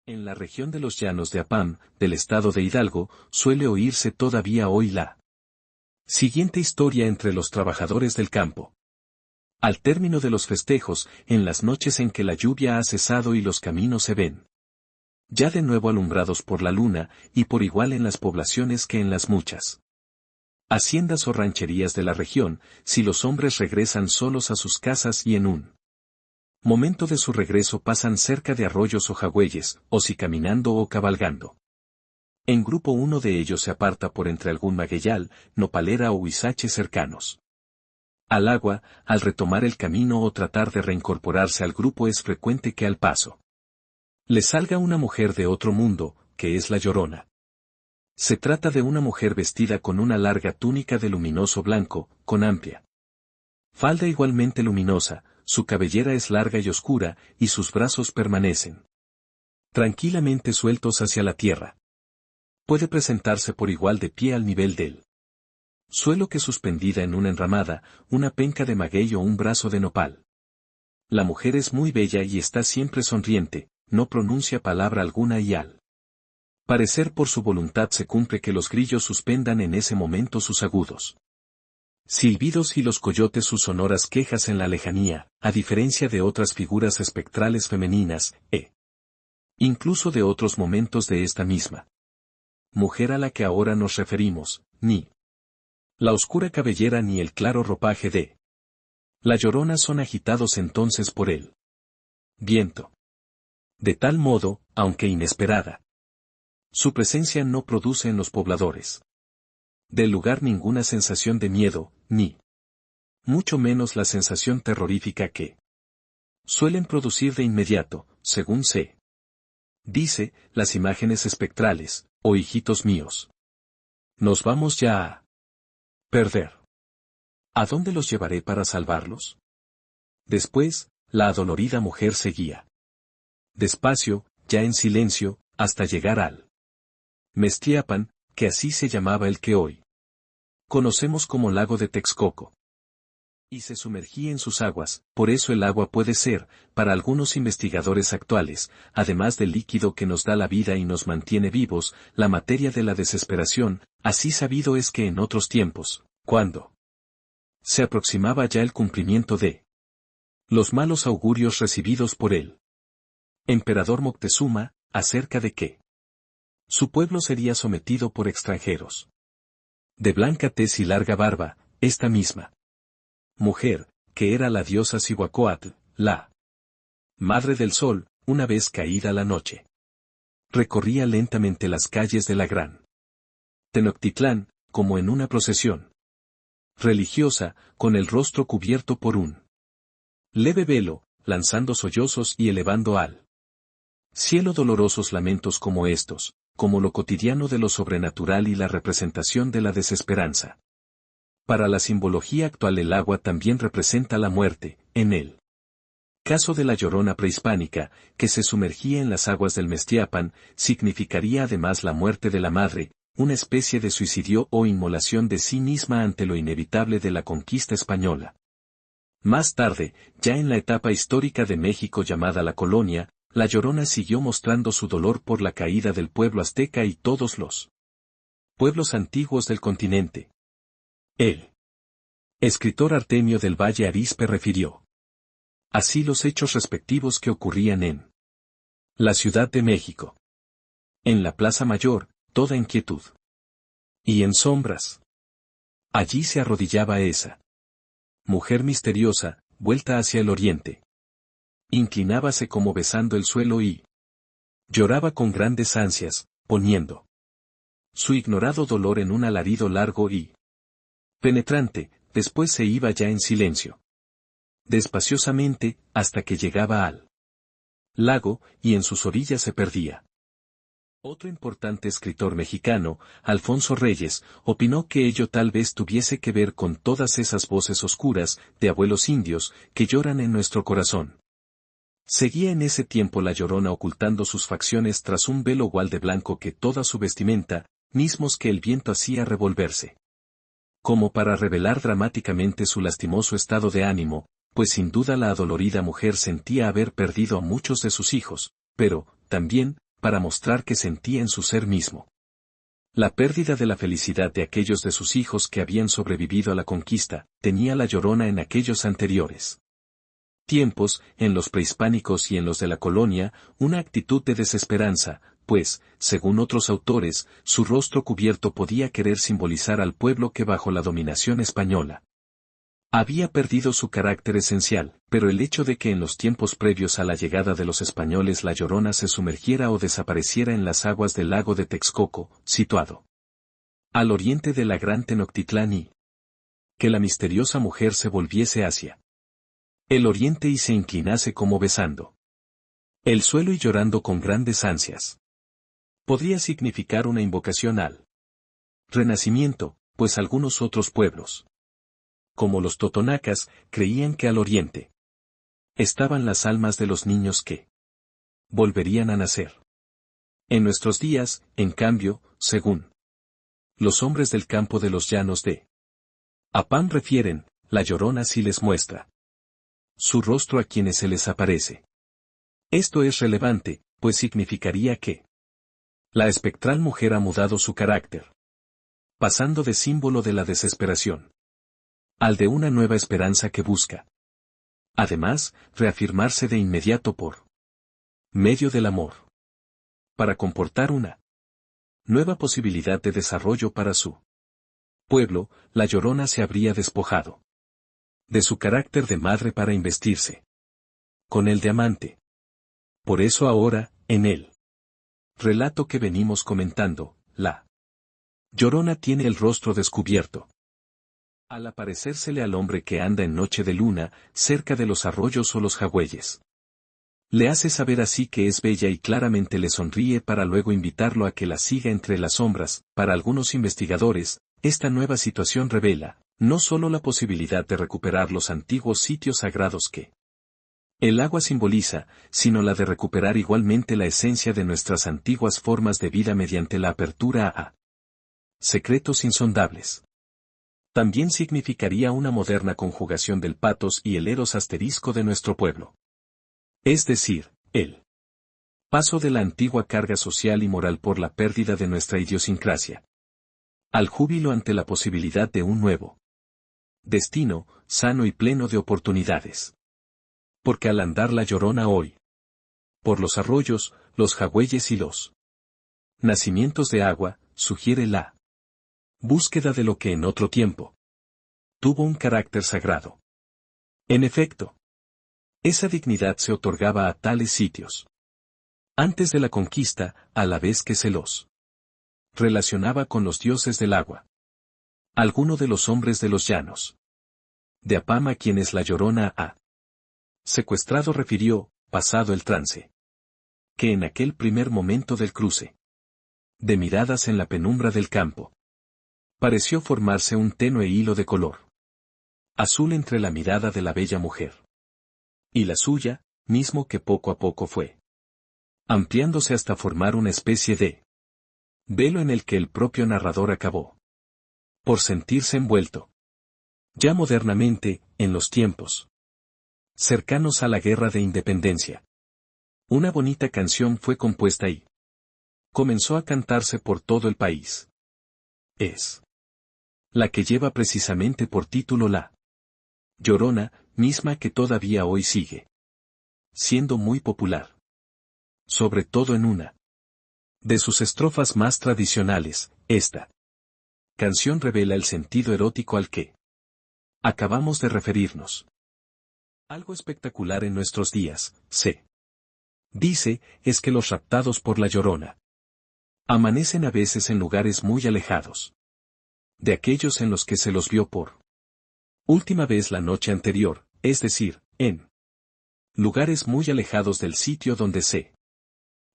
En la región de los Llanos de Apam, del estado de Hidalgo, suele oírse todavía hoy la siguiente historia entre los trabajadores del campo. Al término de los festejos, en las noches en que la lluvia ha cesado y los caminos se ven ya de nuevo alumbrados por la luna, y por igual en las poblaciones que en las muchas haciendas o rancherías de la región, si los hombres regresan solos a sus casas y en un momento de su regreso pasan cerca de arroyos o jagüeyes, o si caminando o cabalgando. En grupo uno de ellos se aparta por entre algún magueyal, nopalera o huizache cercanos al agua. Al retomar el camino o tratar de reincorporarse al grupo es frecuente que al paso le salga una mujer de otro mundo, que es la Llorona. Se trata de una mujer vestida con una larga túnica de luminoso blanco, con amplia falda igualmente luminosa, su cabellera es larga y oscura, y sus brazos permanecen tranquilamente sueltos hacia la tierra. Puede presentarse por igual de pie al nivel del suelo que suspendida en una enramada, una penca de maguey o un brazo de nopal. La mujer es muy bella y está siempre sonriente, no pronuncia palabra alguna y al parecer por su voluntad se cumple que los grillos suspendan en ese momento sus agudos silbidos y los coyotes sus sonoras quejas en la lejanía, a diferencia de otras figuras espectrales femeninas, incluso de otros momentos de esta misma mujer a la que ahora nos referimos, ni la oscura cabellera ni el claro ropaje de la Llorona son agitados entonces por el viento. De tal modo, aunque inesperada, su presencia no produce en los pobladores del lugar ninguna sensación de miedo, ni mucho menos la sensación terrorífica que suelen producir de inmediato, según se dice, las imágenes espectrales, o hijitos míos. Nos vamos ya a perder. ¿A dónde los llevaré para salvarlos? Después, la adolorida mujer seguía despacio, ya en silencio, hasta llegar al Mestiapan, que así se llamaba el que hoy conocemos como lago de Texcoco. Y se sumergía en sus aguas, por eso el agua puede ser, para algunos investigadores actuales, además del líquido que nos da la vida y nos mantiene vivos, la materia de la desesperación. Así sabido es que en otros tiempos, cuando se aproximaba ya el cumplimiento de los malos augurios recibidos por el emperador Moctezuma, acerca de que su pueblo sería sometido por extranjeros de blanca tez y larga barba, esta misma mujer, que era la diosa Cihuacóatl, la madre del sol, una vez caída la noche, recorría lentamente las calles de la gran Tenochtitlán, como en una procesión religiosa, con el rostro cubierto por un leve velo, lanzando sollozos y elevando al cielo dolorosos lamentos como estos, como lo cotidiano de lo sobrenatural y la representación de la desesperanza. Para la simbología actual el agua también representa la muerte, en el caso de la Llorona prehispánica, que se sumergía en las aguas del Mestiapan, significaría además la muerte de la madre, una especie de suicidio o inmolación de sí misma ante lo inevitable de la conquista española. Más tarde, ya en la etapa histórica de México llamada la Colonia, la Llorona siguió mostrando su dolor por la caída del pueblo azteca y todos los pueblos antiguos del continente. El escritor Artemio del Valle Arizpe refirió así los hechos respectivos que ocurrían en la Ciudad de México. En la Plaza Mayor, toda inquietud. Y en sombras. Allí se arrodillaba esa mujer misteriosa, vuelta hacia el oriente. Inclinábase como besando el suelo y lloraba con grandes ansias, poniendo su ignorado dolor en un alarido largo y penetrante. Después se iba ya en silencio, despaciosamente, hasta que llegaba al lago, y en sus orillas se perdía. Otro importante escritor mexicano, Alfonso Reyes, opinó que ello tal vez tuviese que ver con todas esas voces oscuras, de abuelos indios, que lloran en nuestro corazón. Seguía en ese tiempo la Llorona ocultando sus facciones tras un velo gualde blanco que toda su vestimenta, mismos que el viento hacía revolverse. Como para revelar dramáticamente su lastimoso estado de ánimo, pues sin duda la adolorida mujer sentía haber perdido a muchos de sus hijos, pero, también, para mostrar que sentía en su ser mismo la pérdida de la felicidad de aquellos de sus hijos que habían sobrevivido a la conquista. Tenía la Llorona en aquellos anteriores tiempos, en los prehispánicos y en los de la colonia, una actitud de desesperanza, pues, según otros autores, su rostro cubierto podía querer simbolizar al pueblo que bajo la dominación española había perdido su carácter esencial, pero el hecho de que en los tiempos previos a la llegada de los españoles la Llorona se sumergiera o desapareciera en las aguas del lago de Texcoco, situado al oriente de la gran Tenochtitlán, y que la misteriosa mujer se volviese hacia el oriente y se inclinase como besando el suelo y llorando con grandes ansias, podría significar una invocación al renacimiento, pues algunos otros pueblos, como los totonacas, creían que al oriente estaban las almas de los niños que volverían a nacer. En nuestros días, en cambio, según los hombres del campo de los llanos de Apam refieren, la Llorona sí les muestra su rostro a quienes se les aparece. Esto es relevante, pues significaría que la espectral mujer ha mudado su carácter, pasando de símbolo de la desesperación al de una nueva esperanza que busca, además, reafirmarse de inmediato por medio del amor, para comportar una nueva posibilidad de desarrollo para su pueblo. La Llorona se habría despojado de su carácter de madre para investirse con el de amante. Por eso ahora, en el relato que venimos comentando, la Llorona tiene el rostro descubierto, al aparecérsele al hombre que anda en noche de luna, cerca de los arroyos o los jagüeyes. Le hace saber así que es bella y claramente le sonríe para luego invitarlo a que la siga entre las sombras. Para algunos investigadores, esta nueva situación revela, no solo la posibilidad de recuperar los antiguos sitios sagrados que el agua simboliza, sino la de recuperar igualmente la esencia de nuestras antiguas formas de vida mediante la apertura a secretos insondables. También significaría una moderna conjugación del patos y el eros asterisco de nuestro pueblo. Es decir, el paso de la antigua carga social y moral por la pérdida de nuestra idiosincrasia al júbilo ante la posibilidad de un nuevo destino, sano y pleno de oportunidades. Porque al andar la Llorona hoy por los arroyos, los jagüeyes y los nacimientos de agua, sugiere la búsqueda de lo que en otro tiempo tuvo un carácter sagrado. En efecto, esa dignidad se otorgaba a tales sitios antes de la conquista, a la vez que se los relacionaba con los dioses del agua. Alguno de los hombres de los llanos de Apam a quienes la Llorona ha secuestrado refirió, pasado el trance, que en aquel primer momento del cruce de miradas en la penumbra del campo pareció formarse un tenue hilo de color azul entre la mirada de la bella mujer y la suya, mismo que poco a poco fue ampliándose hasta formar una especie de velo en el que el propio narrador acabó por sentirse envuelto. Ya modernamente, en los tiempos cercanos a la Guerra de Independencia, una bonita canción fue compuesta y comenzó a cantarse por todo el país. Es la que lleva precisamente por título La Llorona, misma que todavía hoy sigue siendo muy popular. Sobre todo en una de sus estrofas más tradicionales, esta canción revela el sentido erótico al que acabamos de referirnos. Algo espectacular en nuestros días, se dice, es que los raptados por la Llorona amanecen a veces en lugares muy alejados de aquellos en los que se los vio por última vez la noche anterior, es decir, en lugares muy alejados del sitio donde se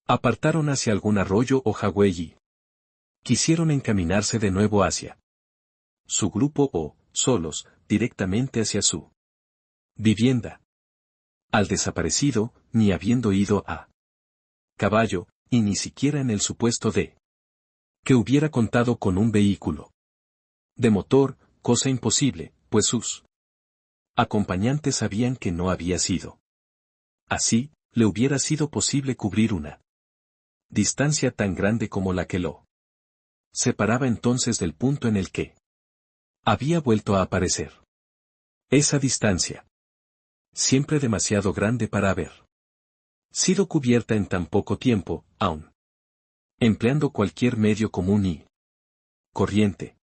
apartaron hacia algún arroyo o jagüey y quisieron encaminarse de nuevo hacia su grupo o, solos, directamente hacia su vivienda. Al desaparecido, ni habiendo ido a caballo, y ni siquiera en el supuesto de que hubiera contado con un vehículo de motor, cosa imposible, pues sus acompañantes sabían que no había sido así, le hubiera sido posible cubrir una Distancia tan grande como la que lo separaba entonces del punto en el que había vuelto a aparecer. Esa distancia, siempre demasiado grande para haber sido cubierta en tan poco tiempo, aún empleando cualquier medio común y corriente.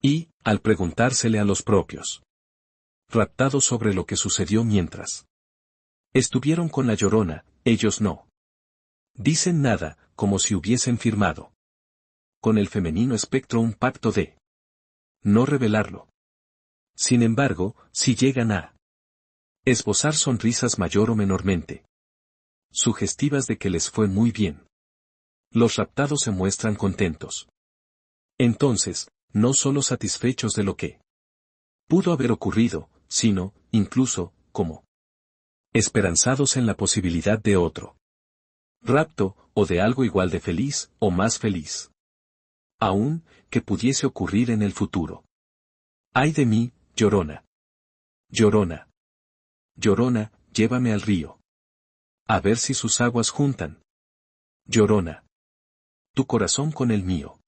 Y, al preguntársele a los propios raptados sobre lo que sucedió mientras estuvieron con la Llorona, ellos no dicen nada, como si hubiesen firmado con el femenino espectro un pacto de no revelarlo. Sin embargo, si llegan a esbozar sonrisas mayor o menormente sugestivas de que les fue muy bien, los raptados se muestran contentos. Entonces, no solo satisfechos de lo que pudo haber ocurrido, sino, incluso, como esperanzados en la posibilidad de otro rapto, o de algo igual de feliz, o más feliz aún, que pudiese ocurrir en el futuro. ¡Ay de mí, Llorona! Llorona. Llorona, llévame al río. A ver si sus aguas juntan. Llorona. Tu corazón con el mío.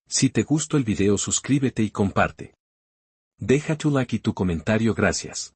Si te gustó el video suscríbete y comparte. Deja tu like y tu comentario, gracias.